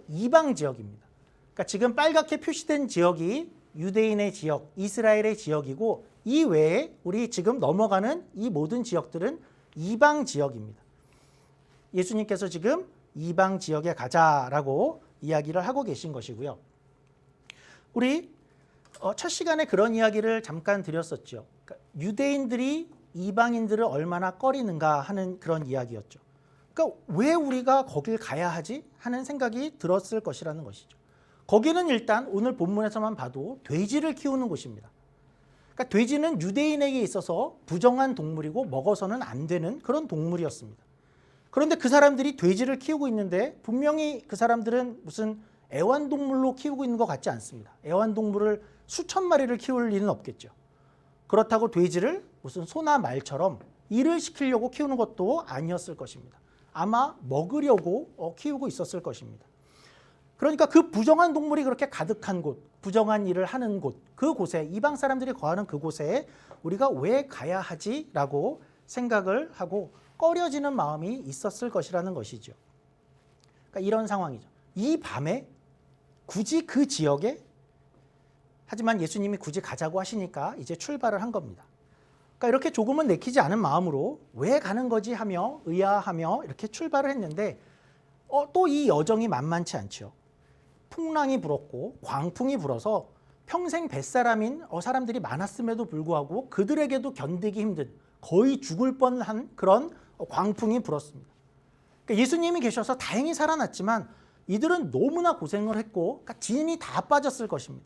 이방 지역입니다. 그러니까 지금 빨갛게 표시된 지역이 유대인의 지역, 이스라엘의 지역이고 이 외에 우리 지금 넘어가는 이 모든 지역들은 이방 지역입니다. 예수님께서 지금 이방 지역에 가자라고 이야기를 하고 계신 것이고요. 우리 첫 시간에 그런 이야기를 잠깐 드렸었죠. 그러니까 유대인들이 이방인들을 얼마나 꺼리는가 하는 그런 이야기였죠. 그러니까 왜 우리가 거길 가야 하지 하는 생각이 들었을 것이라는 것이죠. 거기는 일단 오늘 본문에서만 봐도 돼지를 키우는 곳입니다. 그러니까 돼지는 유대인에게 있어서 부정한 동물이고 먹어서는 안 되는 그런 동물이었습니다. 그런데 그 사람들이 돼지를 키우고 있는데 분명히 그 사람들은 무슨 애완동물로 키우고 있는 것 같지 않습니다. 애완동물을 수천 마리를 키울 리는 없겠죠. 그렇다고 돼지를 무슨 소나 말처럼 일을 시키려고 키우는 것도 아니었을 것입니다. 아마 먹으려고 키우고 있었을 것입니다. 그러니까 그 부정한 동물이 그렇게 가득한 곳, 부정한 일을 하는 곳, 그곳에 이방 사람들이 거하는 그곳에 우리가 왜 가야 하지라고 생각을 하고 꺼려지는 마음이 있었을 것이라는 것이죠. 그러니까 이런 상황이죠. 이 밤에 굳이 그 지역에 하지만 예수님이 굳이 가자고 하시니까 이제 출발을 한 겁니다. 그러니까 이렇게 조금은 내키지 않은 마음으로 왜 가는 거지 하며 의아하며 이렇게 출발을 했는데 또 이 여정이 만만치 않죠. 풍랑이 불었고 광풍이 불어서 평생 뱃사람인 사람들이 많았음에도 불구하고 그들에게도 견디기 힘든 거의 죽을 뻔한 그런 광풍이 불었습니다. 그러니까 예수님이 계셔서 다행히 살아났지만 이들은 너무나 고생을 했고 그러니까 진이 다 빠졌을 것입니다.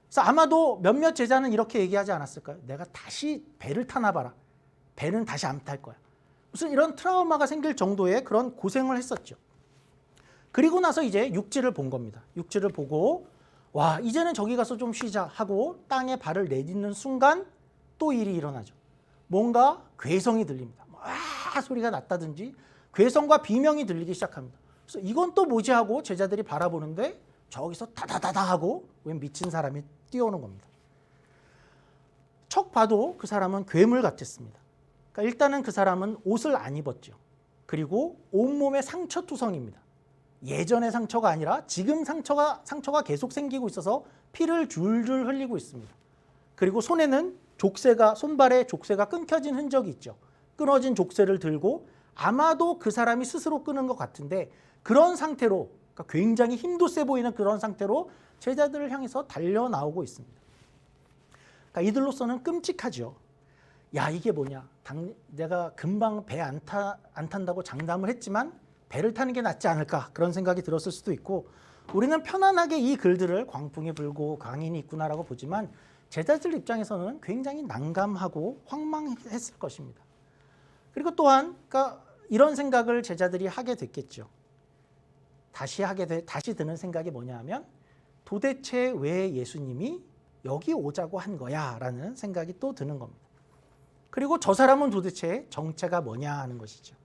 그래서 아마도 몇몇 제자는 이렇게 얘기하지 않았을까요? 내가 다시 배를 타나 봐라. 배는 다시 안 탈 거야. 무슨 이런 트라우마가 생길 정도의 그런 고생을 했었죠. 그리고 나서 이제 육지를 본 겁니다. 육지를 보고 와 이제는 저기 가서 좀 쉬자 하고 땅에 발을 내딛는 순간 또 일이 일어나죠. 뭔가 괴성이 들립니다. 와 소리가 났다든지 괴성과 비명이 들리기 시작합니다. 그래서 이건 또 뭐지 하고 제자들이 바라보는데 저기서 다다다다 하고 웬 미친 사람이 뛰어오는 겁니다. 척 봐도 그 사람은 괴물 같았습니다. 그러니까 일단은 그 사람은 옷을 안 입었죠. 그리고 온몸에 상처투성입니다. 예전의 상처가 아니라 지금 상처가 계속 생기고 있어서 피를 줄줄 흘리고 있습니다. 그리고 손에는 손발에 족쇄가 끊겨진 흔적이 있죠. 끊어진 족쇄를 들고 아마도 그 사람이 스스로 끊은 것 같은데 그런 상태로 그러니까 굉장히 힘도 세 보이는 그런 상태로 제자들을 향해서 달려 나오고 있습니다. 그러니까 이들로서는 끔찍하죠. 야 이게 뭐냐. 내가 금방 배 안 탄다고 장담을 했지만 배를 타는 게 낫지 않을까 그런 생각이 들었을 수도 있고 우리는 편안하게 이 글들을 광풍이 불고 강인이 있구나라고 보지만 제자들 입장에서는 굉장히 난감하고 황망했을 것입니다. 그리고 또한 그러니까 이런 생각을 제자들이 하게 됐겠죠. 다시 드는 생각이 뭐냐 하면 도대체 왜 예수님이 여기 오자고 한 거야 라는 생각이 또 드는 겁니다. 그리고 저 사람은 도대체 정체가 뭐냐 하는 것이죠.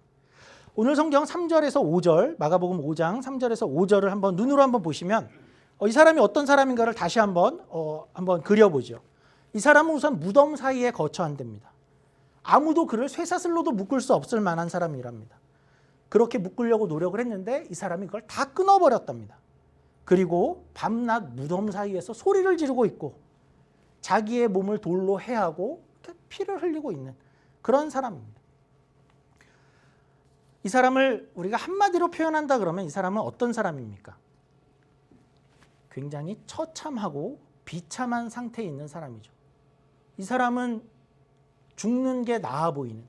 오늘 성경 3절에서 5절 마가복음 5장 3절에서 5절을 한번 눈으로 한번 보시면 이 사람이 어떤 사람인가를 다시 한번 그려보죠. 이 사람은 우선 무덤 사이에 거처한답니다. 아무도 그를 쇠사슬로도 묶을 수 없을 만한 사람이랍니다. 그렇게 묶으려고 노력을 했는데 이 사람이 그걸 다 끊어버렸답니다. 그리고 밤낮 무덤 사이에서 소리를 지르고 있고 자기의 몸을 돌로 해하고 피를 흘리고 있는 그런 사람입니다. 이 사람을 우리가 한마디로 표현한다 그러면 이 사람은 어떤 사람입니까? 굉장히 처참하고 비참한 상태에 있는 사람이죠. 이 사람은 죽는 게 나아 보이는,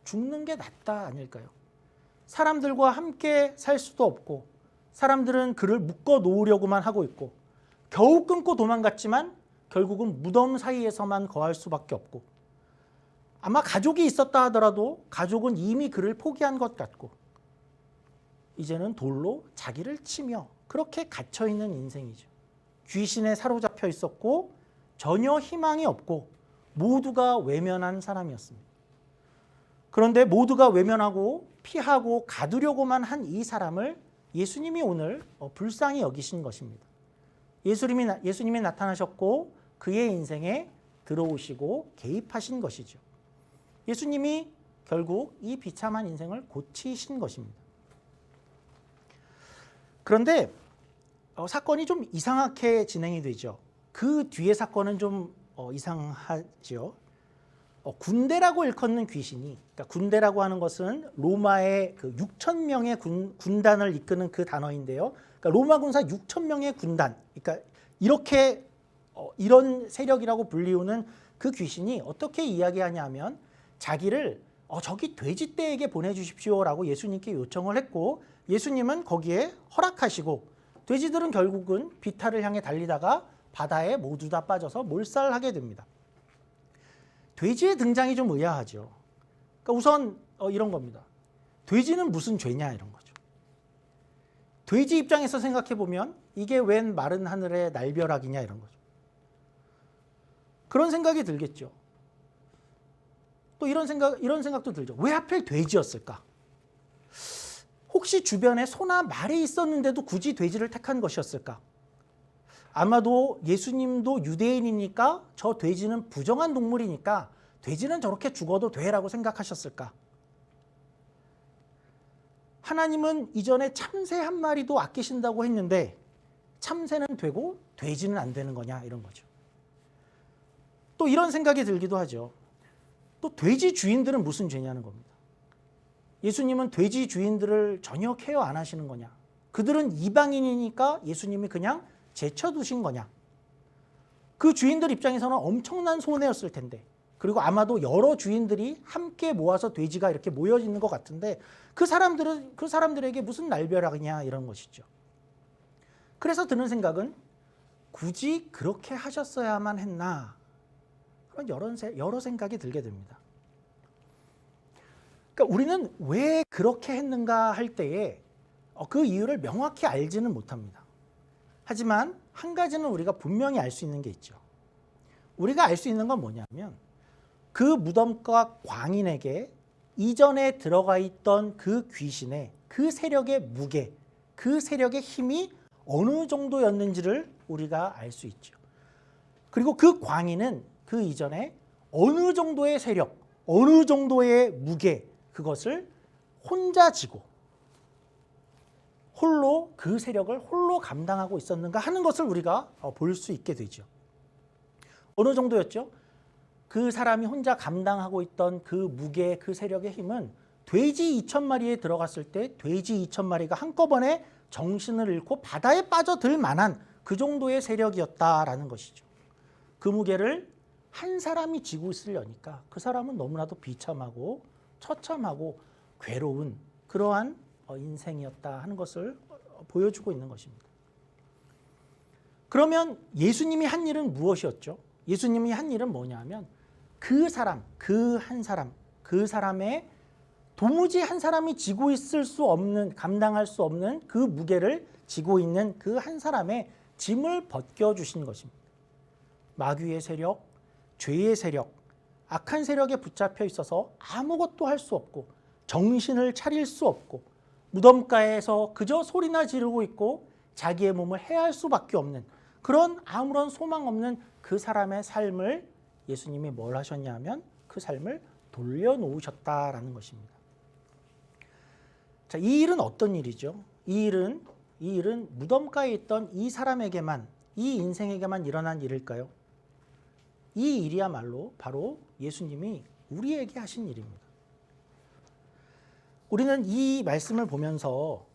죽는 게 낫다 아닐까요? 사람들과 함께 살 수도 없고 사람들은 그를 묶어 놓으려고만 하고 있고 겨우 끊고 도망갔지만 결국은 무덤 사이에서만 거할 수밖에 없고 아마 가족이 있었다 하더라도 가족은 이미 그를 포기한 것 같고 이제는 돌로 자기를 치며 그렇게 갇혀있는 인생이죠. 귀신에 사로잡혀 있었고 전혀 희망이 없고 모두가 외면한 사람이었습니다. 그런데 모두가 외면하고 피하고 가두려고만 한 이 사람을 예수님이 오늘 불쌍히 여기신 것입니다. 예수님이 나타나셨고 그의 인생에 들어오시고 개입하신 것이죠. 예수님이 결국 이 비참한 인생을 고치신 것입니다. 그런데 사건이 좀 이상하게 진행이 되죠. 그 뒤에 사건은 좀 이상하죠. 군대라고 일컫는 귀신이, 그러니까 군대라고 하는 것은 로마의 그 6천 명의 군단을 이끄는 그 단어인데요. 그러니까 로마 군사 6천 명의 군단, 그러니까 이렇게 이런 세력이라고 불리우는 그 귀신이 어떻게 이야기하냐면 자기를 저기 돼지떼에게 보내주십시오라고 예수님께 요청을 했고, 예수님은 거기에 허락하시고, 돼지들은 결국은 비탈을 향해 달리다가 바다에 모두 다 빠져서 몰살하게 됩니다. 돼지의 등장이 좀 의아하죠. 그러니까 우선 이런 겁니다. 돼지는 무슨 죄냐 이런 거죠. 돼지 입장에서 생각해 보면 이게 웬 마른 하늘의 날벼락이냐 이런 거죠. 그런 생각이 들겠죠. 또 이런 생각도 들죠. 왜 하필 돼지였을까? 혹시 주변에 소나 말이 있었는데도 굳이 돼지를 택한 것이었을까? 아마도 예수님도 유대인이니까 저 돼지는 부정한 동물이니까 돼지는 저렇게 죽어도 돼라고 생각하셨을까? 하나님은 이전에 참새 한 마리도 아끼신다고 했는데 참새는 되고 돼지는 안 되는 거냐 이런 거죠. 또 이런 생각이 들기도 하죠. 또 돼지 주인들은 무슨 죄냐는 겁니다. 예수님은 돼지 주인들을 전혀 케어 안 하시는 거냐? 그들은 이방인이니까 예수님이 그냥 제쳐두신 거냐? 그 주인들 입장에서는 엄청난 손해였을 텐데, 그리고 아마도 여러 주인들이 함께 모아서 돼지가 이렇게 모여 있는 것 같은데 그 사람들에게 무슨 날벼락이냐 이런 것이죠. 그래서 드는 생각은 굳이 그렇게 하셨어야만 했나? 그런 여러 생각이 들게 됩니다. 그러니까 우리는 왜 그렇게 했는가 할 때에 그 이유를 명확히 알지는 못합니다. 하지만 한 가지는 우리가 분명히 알 수 있는 게 있죠. 우리가 알 수 있는 건 뭐냐면 그 무덤과 광인에게 이전에 들어가 있던 그 귀신의 그 세력의 무게, 그 세력의 힘이 어느 정도였는지를 우리가 알 수 있죠. 그리고 그 광인은 그 이전에 어느 정도의 세력, 어느 정도의 무게, 그것을 혼자 지고 홀로 그 세력을 홀로 감당하고 있었는가 하는 것을 우리가 볼 수 있게 되죠. 어느 정도였죠? 그 사람이 혼자 감당하고 있던 그 무게, 그 세력의 힘은 돼지 2,000마리에 들어갔을 때 돼지 2,000마리가 한꺼번에 정신을 잃고 바다에 빠져들 만한 그 정도의 세력이었다라는 것이죠. 그 무게를 한 사람이 지고 있으려니까 그 사람은 너무나도 비참하고 처참하고 괴로운 그러한 인생이었다 하는 것을 보여주고 있는 것입니다. 그러면 예수님이 한 일은 무엇이었죠? 예수님이 한 일은 뭐냐면 그 사람, 그 한 사람, 그 사람의 도무지 한 사람이 지고 있을 수 없는, 감당할 수 없는 그 무게를 지고 있는 그 한 사람의 짐을 벗겨주신 것입니다. 마귀의 세력, 죄의 세력, 악한 세력에 붙잡혀 있어서 아무것도 할 수 없고 정신을 차릴 수 없고 무덤가에서 그저 소리나 지르고 있고 자기의 몸을 해할 수밖에 없는 그런 아무런 소망 없는 그 사람의 삶을 예수님이 뭘 하셨냐면 그 삶을 돌려놓으셨다라는 것입니다. 자, 이 일은 어떤 일이죠? 이 일은 무덤가에 있던 이 사람에게만, 이 인생에게만 일어난 일일까요? 이 일이야말로 바로 예수님이 우리에게 하신 일입니다. 우리는 이 말씀을 보면서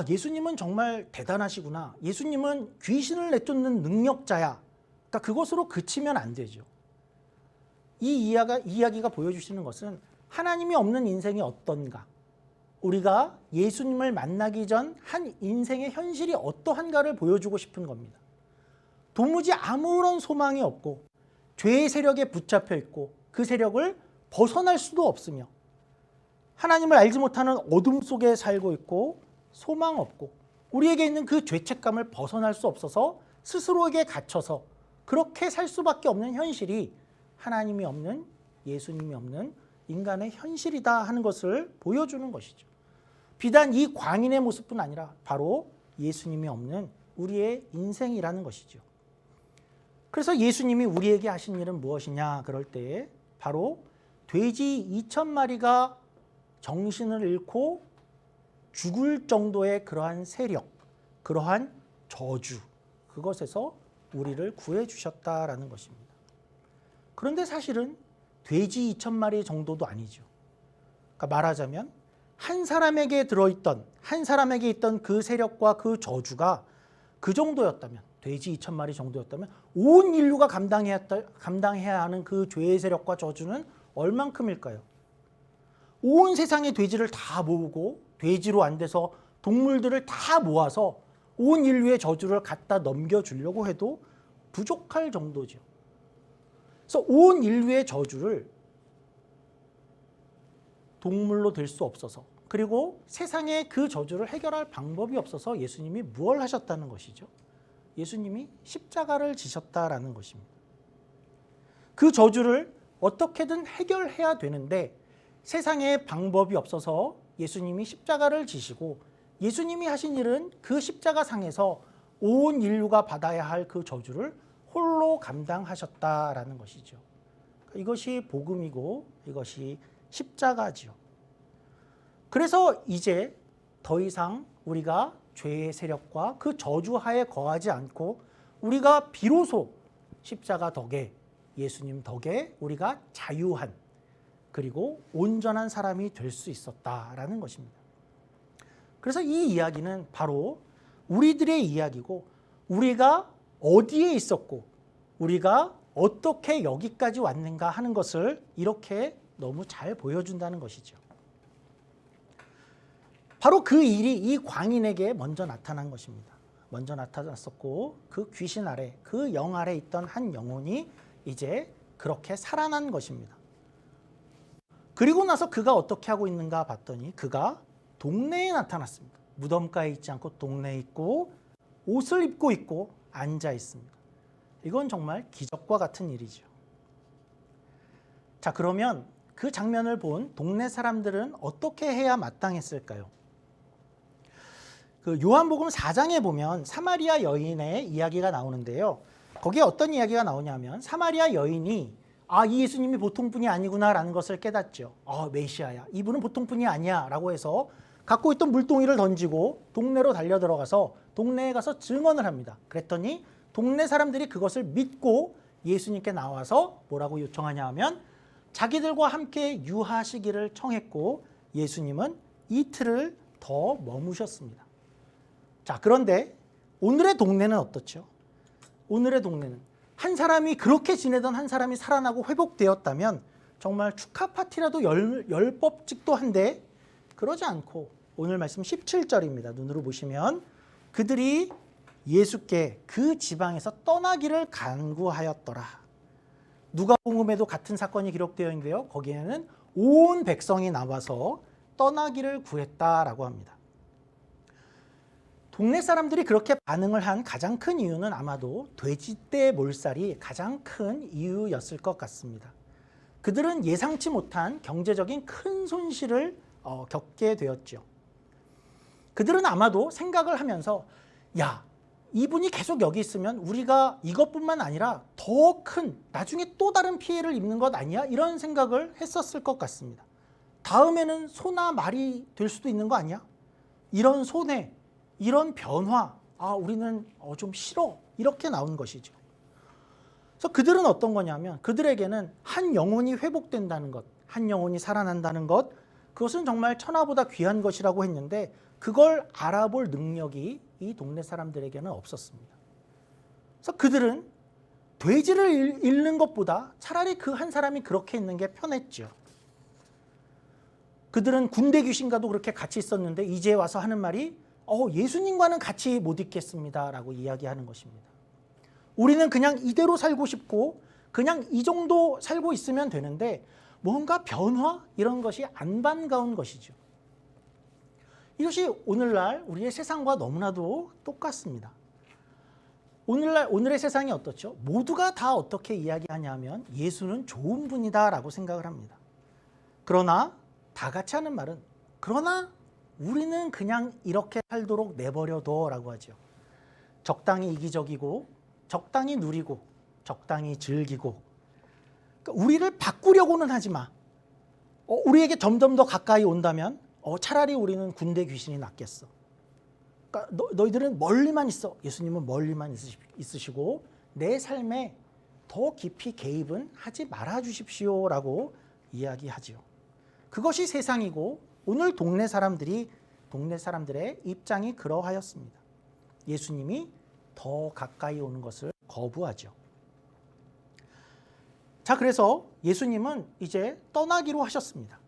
예수님은 정말 대단하시구나. 예수님은 귀신을 내쫓는 능력자야. 그러니까 그것으로 그치면 안 되죠. 이 이야기가 보여주시는 것은 하나님이 없는 인생이 어떤가, 우리가 예수님을 만나기 전 한 인생의 현실이 어떠한가를 보여주고 싶은 겁니다. 도무지 아무런 소망이 없고 죄의 세력에 붙잡혀 있고 그 세력을 벗어날 수도 없으며 하나님을 알지 못하는 어둠 속에 살고 있고 소망 없고 우리에게 있는 그 죄책감을 벗어날 수 없어서 스스로에게 갇혀서 그렇게 살 수밖에 없는 현실이 하나님이 없는, 예수님이 없는 인간의 현실이다 하는 것을 보여주는 것이죠. 비단 이 광인의 모습뿐 아니라 바로 예수님이 없는 우리의 인생이라는 것이죠. 그래서 예수님이 우리에게 하신 일은 무엇이냐 그럴 때 바로 돼지 2,000마리가 정신을 잃고 죽을 정도의 그러한 세력, 그러한 저주, 그것에서 우리를 구해 주셨다라는 것입니다. 그런데 사실은 돼지 2,000마리 정도도 아니죠. 그러니까 말하자면 한 사람에게 있던 그 세력과 그 저주가 그 정도였다면, 돼지 2,000마리 정도였다면 온 인류가 감당해야 하는 그 죄의 세력과 저주는 얼만큼일까요? 온 세상의 돼지를 다 모으고 돼지로 안 돼서 동물들을 다 모아서 온 인류의 저주를 갖다 넘겨주려고 해도 부족할 정도죠. 그래서 온 인류의 저주를 동물로 될 수 없어서, 그리고 세상의 그 저주를 해결할 방법이 없어서 예수님이 무엇을 하셨다는 것이죠? 예수님이 십자가를 지셨다라는 것입니다. 그 저주를 어떻게든 해결해야 되는데 세상에 방법이 없어서 예수님이 십자가를 지시고, 예수님이 하신 일은 그 십자가상에서 온 인류가 받아야 할 그 저주를 홀로 감당하셨다라는 것이죠. 이것이 복음이고 이것이 십자가지요. 그래서 이제 더 이상 우리가 죄의 세력과 그 저주하에 거하지 않고 우리가 비로소 십자가 덕에, 예수님 덕에 우리가 자유한, 그리고 온전한 사람이 될 수 있었다라는 것입니다. 그래서 이 이야기는 바로 우리들의 이야기고, 우리가 어디에 있었고 우리가 어떻게 여기까지 왔는가 하는 것을 이렇게 너무 잘 보여준다는 것이죠. 바로 그 일이 이 광인에게 먼저 나타난 것입니다. 먼저 나타났었고, 그 귀신 아래, 그 영 아래 있던 한 영혼이 이제 그렇게 살아난 것입니다. 그리고 나서 그가 어떻게 하고 있는가 봤더니 그가 동네에 나타났습니다. 무덤가에 있지 않고 동네에 있고 옷을 입고 있고 앉아 있습니다. 이건 정말 기적과 같은 일이죠. 자, 그러면 그 장면을 본 동네 사람들은 어떻게 해야 마땅했을까요? 그 요한복음 4장에 보면 사마리아 여인의 이야기가 나오는데요. 거기에 어떤 이야기가 나오냐면 사마리아 여인이 이 예수님이 보통 분이 아니구나라는 것을 깨닫죠. 메시아야, 이분은 보통 분이 아니야 라고 해서 갖고 있던 물동이를 던지고 동네로 달려 들어가서 동네에 가서 증언을 합니다. 그랬더니 동네 사람들이 그것을 믿고 예수님께 나와서 뭐라고 요청하냐 하면 자기들과 함께 유하시기를 청했고, 예수님은 이틀을 더 머무셨습니다. 자, 그런데 오늘의 동네는 어떻죠? 오늘의 동네는 한 사람이, 그렇게 지내던 한 사람이 살아나고 회복되었다면 정말 축하 파티라도 열 법칙도 한데, 그러지 않고 오늘 말씀 17절입니다. 눈으로 보시면 그들이 예수께 그 지방에서 떠나기를 간구하였더라. 누가복음에도 같은 사건이 기록되어 있는데요. 거기에는 온 백성이 나와서 떠나기를 구했다라고 합니다. 동네 사람들이 그렇게 반응을 한 가장 큰 이유는 아마도 돼지떼 몰살이 가장 큰 이유였을 것 같습니다. 그들은 예상치 못한 경제적인 큰 손실을 겪게 되었죠. 그들은 아마도 생각을 하면서, 야, 이분이 계속 여기 있으면 우리가 이것뿐만 아니라 더 큰, 나중에 또 다른 피해를 입는 것 아니야? 이런 생각을 했었을 것 같습니다. 다음에는 소나 말이 될 수도 있는 거 아니야? 이런 손해, 이런 변화, 우리는 좀 싫어, 이렇게 나온 것이죠. 그래서 그들은 어떤 거냐면, 그들에게는 한 영혼이 회복된다는 것, 한 영혼이 살아난다는 것, 그것은 정말 천하보다 귀한 것이라고 했는데 그걸 알아볼 능력이 이 동네 사람들에게는 없었습니다. 그래서 그들은 돼지를 잃는 것보다 차라리 그 한 사람이 그렇게 있는 게 편했죠. 그들은 군대 귀신과도 그렇게 같이 있었는데 이제 와서 하는 말이 예수님과는 같이 못 있겠습니다 라고 이야기하는 것입니다. 우리는 그냥 이대로 살고 싶고 그냥 이 정도 살고 있으면 되는데 뭔가 변화? 이런 것이 안 반가운 것이죠. 이것이 오늘날 우리의 세상과 너무나도 똑같습니다. 오늘의 세상이 어떻죠? 모두가 다 어떻게 이야기하냐면 예수는 좋은 분이다 라고 생각을 합니다. 그러나 다 같이 하는 말은, 그러나 우리는 그냥 이렇게 살도록 내버려둬 라고 하죠. 적당히 이기적이고 적당히 누리고 적당히 즐기고, 그러니까 우리를 바꾸려고는 하지 마. 우리에게 점점 더 가까이 온다면 차라리 우리는 군대 귀신이 낫겠어. 그러니까 너희들은 멀리만 있어. 예수님은 멀리만 있으시고 내 삶에 더 깊이 개입은 하지 말아 주십시오라고 이야기하지요. 그것이 세상이고 오늘 동네 사람들의 입장이 그러하였습니다. 예수님이 더 가까이 오는 것을 거부하죠. 자, 그래서 예수님은 이제 떠나기로 하셨습니다.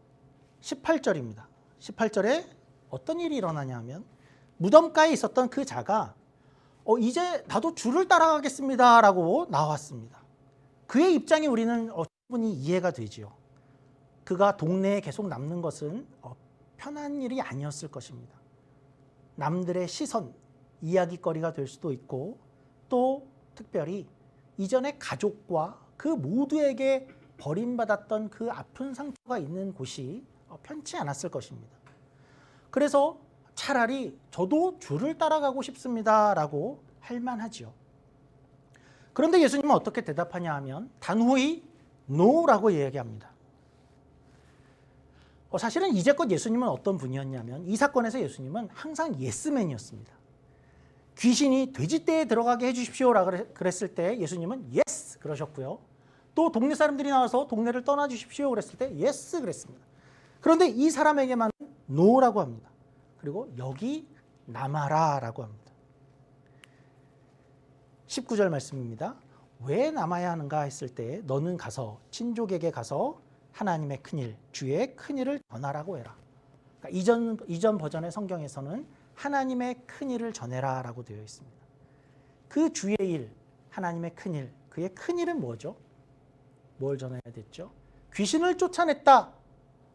18절입니다. 18절에 어떤 일이 일어나냐 하면 무덤가에 있었던 그 자가 이제 나도 주를 따라가겠습니다 라고 나왔습니다. 그의 입장이 우리는 충분히 이해가 되지요. 그가 동네에 계속 남는 것은 편한 일이 아니었을 것입니다. 남들의 시선, 이야기거리가 될 수도 있고 또 특별히 이전에 가족과 그 모두에게 버림받았던 그 아픈 상처가 있는 곳이 편치 않았을 것입니다. 그래서 차라리 저도 주를 따라가고 싶습니다 라고 할 만하지요. 그런데 예수님은 어떻게 대답하냐 하면 단호히 NO라고 이야기합니다. 사실은 이제껏 예수님은 어떤 분이었냐면 이 사건에서 예수님은 항상 예스맨이었습니다. 귀신이 돼지떼에 들어가게 해주십시오라고 그랬을 때 예수님은 예스 그러셨고요. 또 동네 사람들이 나와서 동네를 떠나주십시오 그랬을 때 예스 그랬습니다. 그런데 이 사람에게만 노라고 합니다. 그리고 여기 남아라라고 합니다. 19절 말씀입니다. 왜 남아야 하는가 했을 때 너는 가서 친족에게 가서 하나님의 큰일, 주의 큰일을 전하라고 해라. 그러니까 이전 버전의 성경에서는 하나님의 큰일을 전해라라고 되어 있습니다. 그 주의 일, 하나님의 큰일, 그의 큰일은 뭐죠? 뭘 전해야 됐죠? 귀신을 쫓아냈다.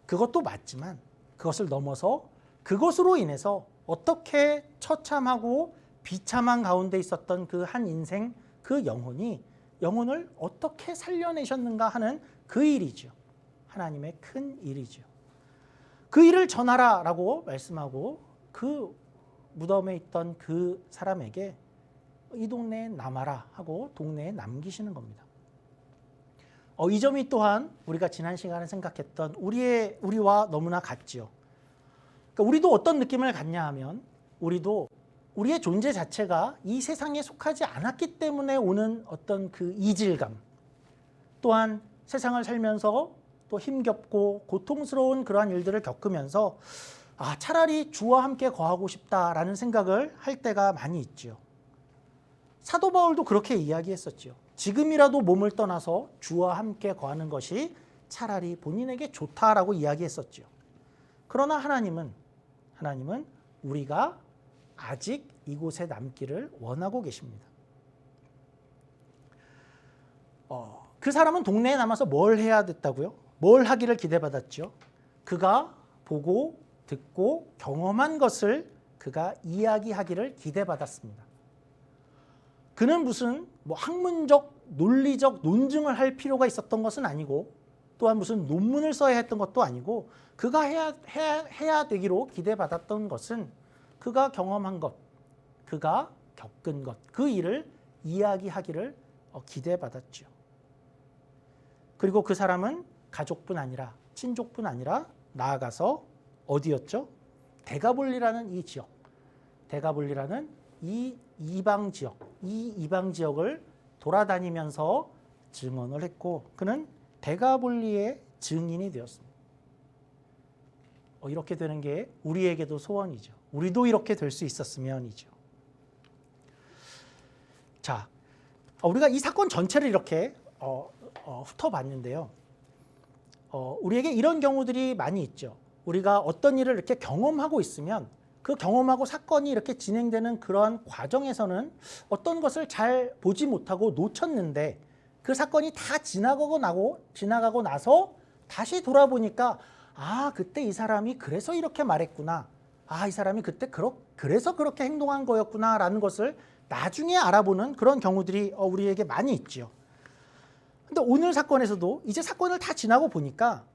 그것도 맞지만 그것을 넘어서 그것으로 인해서 어떻게 처참하고 비참한 가운데 있었던 그 한 인생, 그 영혼을 어떻게 살려내셨는가 하는 그 일이죠. 하나님의 큰 일이죠. 그 일을 전하라라고 말씀하고 그 무덤에 있던 그 사람에게 이 동네에 남아라 하고 동네에 남기시는 겁니다. 이 점이 또한 우리가 지난 시간에 생각했던 우리와 너무나 같지요. 그러니까 우리도 어떤 느낌을 갖냐 하면 우리도 우리의 존재 자체가 이 세상에 속하지 않았기 때문에 오는 어떤 그 이질감, 또한 세상을 살면서 또 힘겹고 고통스러운 그러한 일들을 겪으면서 차라리 주와 함께 거하고 싶다라는 생각을 할 때가 많이 있죠. 사도 바울도 그렇게 이야기했었죠. 지금이라도 몸을 떠나서 주와 함께 거하는 것이 차라리 본인에게 좋다라고 이야기했었죠. 그러나 하나님은 우리가 아직 이곳에 남기를 원하고 계십니다. 그 사람은 동네에 남아서 뭘 해야 됐다고요? 뭘 하기를 기대받았죠? 그가 보고 듣고 경험한 것을 그가 이야기하기를 기대받았습니다. 그는 무슨 학문적, 논리적 논증을 할 필요가 있었던 것은 아니고 또한 무슨 논문을 써야 했던 것도 아니고 그가 해야 되기로 기대받았던 것은 그가 경험한 것, 그가 겪은 것, 그 일을 이야기하기를 기대받았죠. 그리고 그 사람은 가족뿐 아니라 친족뿐 아니라 나아가서 어디였죠? 데가볼리라는 이 지역, 데가볼리라는 이 이방 지역을 돌아다니면서 증언을 했고 그는 데가볼리의 증인이 되었습니다. 이렇게 되는 게 우리에게도 소원이죠. 우리도 이렇게 될 수 있었으면이죠. 자, 우리가 이 사건 전체를 이렇게 훑어봤는데요. 우리에게 이런 경우들이 많이 있죠. 우리가 어떤 일을 이렇게 경험하고 있으면 그 경험하고 사건이 이렇게 진행되는 그러한 과정에서는 어떤 것을 잘 보지 못하고 놓쳤는데 그 사건이 다 지나가고 나서 다시 돌아보니까 그때 이 사람이 그래서 이렇게 말했구나. 이 사람이 그때 그래서 그렇게 행동한 거였구나 라는 것을 나중에 알아보는 그런 경우들이 우리에게 많이 있죠. 근데 오늘 사건에서도 이제 사건을 다 지나고 보니까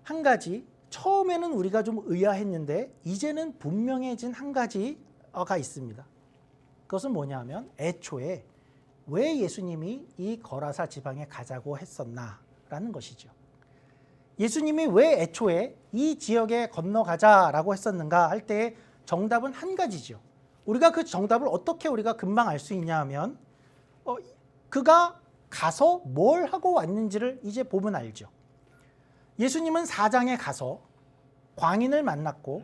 한 가지, 처음에는 우리가 좀 의아했는데 이제는 분명해진 한 가지가 있습니다. 그것은 뭐냐 하면 애초에 왜 예수님이 이 거라사 지방에 가자고 했었나라는 것이죠. 예수님이 왜 애초에 이 지역에 건너가자라고 했었는가 할 때의 정답은 한 가지죠. 우리가 그 정답을 어떻게 우리가 금방 알 수 있냐 하면 그가 가서 뭘 하고 왔는지를 이제 보면 알죠. 예수님은 4장에 가서 광인을 만났고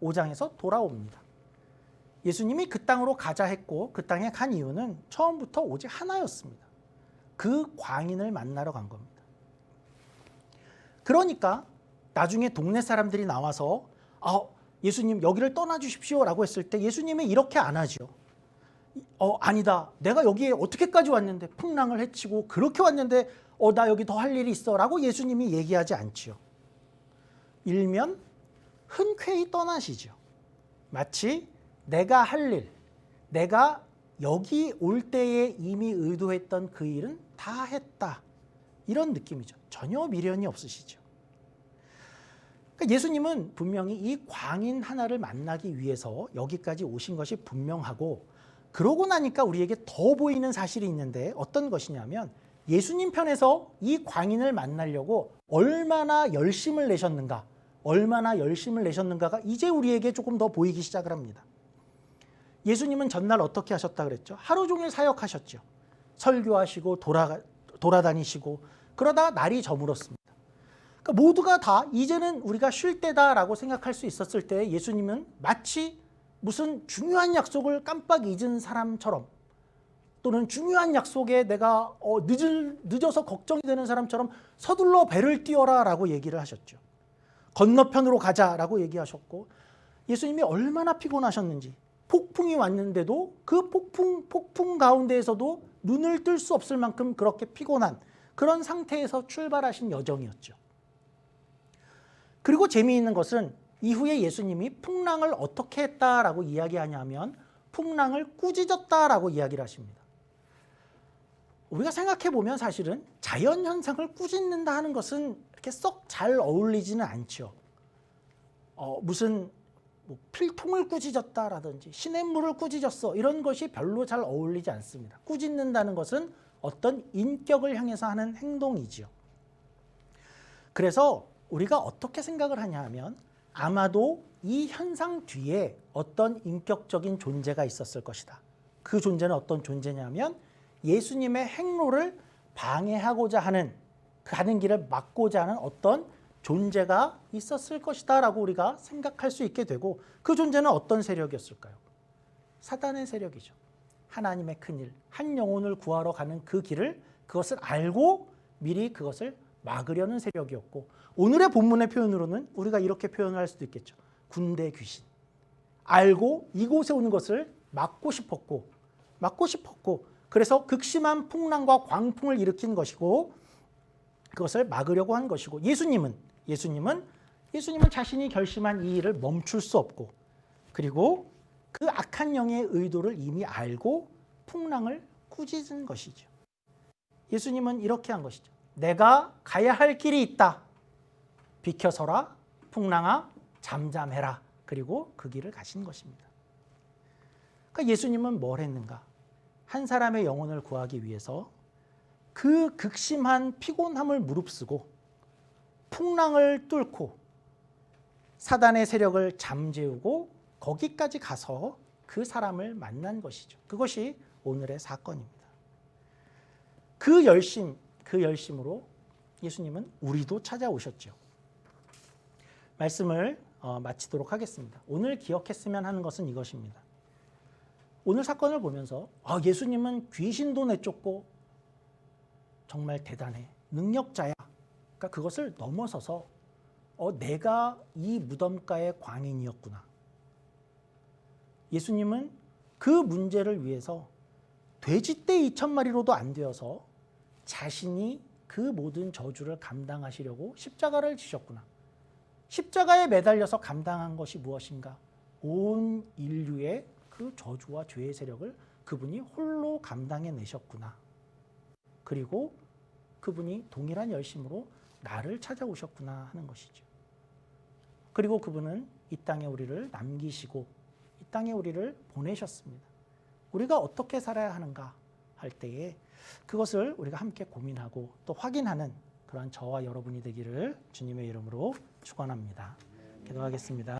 5장에서 돌아옵니다. 예수님이 그 땅으로 가자 했고 그 땅에 간 이유는 처음부터 오직 하나였습니다. 그 광인을 만나러 간 겁니다. 그러니까 나중에 동네 사람들이 나와서 예수님 여기를 떠나주십시오 라고 했을 때 예수님이 이렇게 안 하죠. 아니다. 내가 여기에 어떻게까지 왔는데 풍랑을 헤치고 그렇게 왔는데 나 여기 더 할 일이 있어 라고 예수님이 얘기하지 않지요. 일면 흔쾌히 떠나시죠. 마치 내가 할 일, 내가 여기 올 때에 이미 의도했던 그 일은 다 했다. 이런 느낌이죠. 전혀 미련이 없으시죠. 그러니까 예수님은 분명히 이 광인 하나를 만나기 위해서 여기까지 오신 것이 분명하고 그러고 나니까 우리에게 더 보이는 사실이 있는데 어떤 것이냐면 예수님 편에서 이 광인을 만나려고 얼마나 열심을 내셨는가가 이제 우리에게 조금 더 보이기 시작을 합니다. 예수님은 전날 어떻게 하셨다 그랬죠? 하루 종일 사역하셨죠. 설교하시고 돌아다니시고 그러다가 날이 저물었습니다. 그러니까 모두가 다 이제는 우리가 쉴 때다라고 생각할 수 있었을 때 예수님은 마치 무슨 중요한 약속을 깜빡 잊은 사람처럼 또는 중요한 약속에 내가 늦어서 걱정이 되는 사람처럼 서둘러 배를 띄워라 라고 얘기를 하셨죠. 건너편으로 가자라고 얘기하셨고 예수님이 얼마나 피곤하셨는지 폭풍이 왔는데도 그 폭풍 가운데에서도 눈을 뜰 수 없을 만큼 그렇게 피곤한 그런 상태에서 출발하신 여정이었죠. 그리고 재미있는 것은 이후에 예수님이 풍랑을 어떻게 했다라고 이야기하냐면 풍랑을 꾸짖었다라고 이야기를 하십니다. 우리가 생각해 보면 사실은 자연 현상을 꾸짖는다 하는 것은 이렇게 썩 잘 어울리지는 않죠. 무슨 필통을 꾸짖었다라든지 시냇물을 꾸짖었어 이런 것이 별로 잘 어울리지 않습니다. 꾸짖는다는 것은 어떤 인격을 향해서 하는 행동이지요. 그래서 우리가 어떻게 생각을 하냐 하면 아마도 이 현상 뒤에 어떤 인격적인 존재가 있었을 것이다. 그 존재는 어떤 존재냐면 예수님의 행로를 방해하고자 하는 가는 길을 막고자 하는 어떤 존재가 있었을 것이다 라고 우리가 생각할 수 있게 되고 그 존재는 어떤 세력이었을까요? 사단의 세력이죠. 하나님의 큰일, 한 영혼을 구하러 가는 그 길을 그것을 알고 미리 그것을 막으려는 세력이었고 오늘의 본문의 표현으로는 우리가 이렇게 표현을 할 수도 있겠죠. 군대 귀신. 알고 이곳에 오는 것을 막고 싶었고 그래서 극심한 풍랑과 광풍을 일으킨 것이고 그것을 막으려고 한 것이고 예수님은 자신이 결심한 이 일을 멈출 수 없고 그리고 그 악한 영의 의도를 이미 알고 풍랑을 꾸짖은 것이죠. 예수님은 이렇게 한 것이죠. 내가 가야 할 길이 있다. 비켜서라. 풍랑아 잠잠해라. 그리고 그 길을 가신 것입니다. 그러니까 예수님은 뭘 했는가? 한 사람의 영혼을 구하기 위해서 그 극심한 피곤함을 무릅쓰고 풍랑을 뚫고 사단의 세력을 잠재우고 거기까지 가서 그 사람을 만난 것이죠. 그것이 오늘의 사건입니다. 그 열심으로 예수님은 우리도 찾아오셨죠. 말씀을 마치도록 하겠습니다. 오늘 기억했으면 하는 것은 이것입니다. 오늘 사건을 보면서 예수님은 귀신도 내쫓고 정말 대단해. 능력자야. 그러니까 그것을 넘어서서 내가 이 무덤가의 광인이었구나. 예수님은 그 문제를 위해서 돼지떼 2,000마리로도 안 되어서 자신이 그 모든 저주를 감당하시려고 십자가를 지셨구나. 십자가에 매달려서 감당한 것이 무엇인가? 온 인류의 그 저주와 죄의 세력을 그분이 홀로 감당해내셨구나. 그리고 그분이 동일한 열심으로 나를 찾아오셨구나 하는 것이죠. 그리고 그분은 이 땅에 우리를 남기시고 이 땅에 우리를 보내셨습니다. 우리가 어떻게 살아야 하는가 할 때에 그것을 우리가 함께 고민하고 또 확인하는 그런 저와 여러분이 되기를 주님의 이름으로 축원합니다. 기도하겠습니다.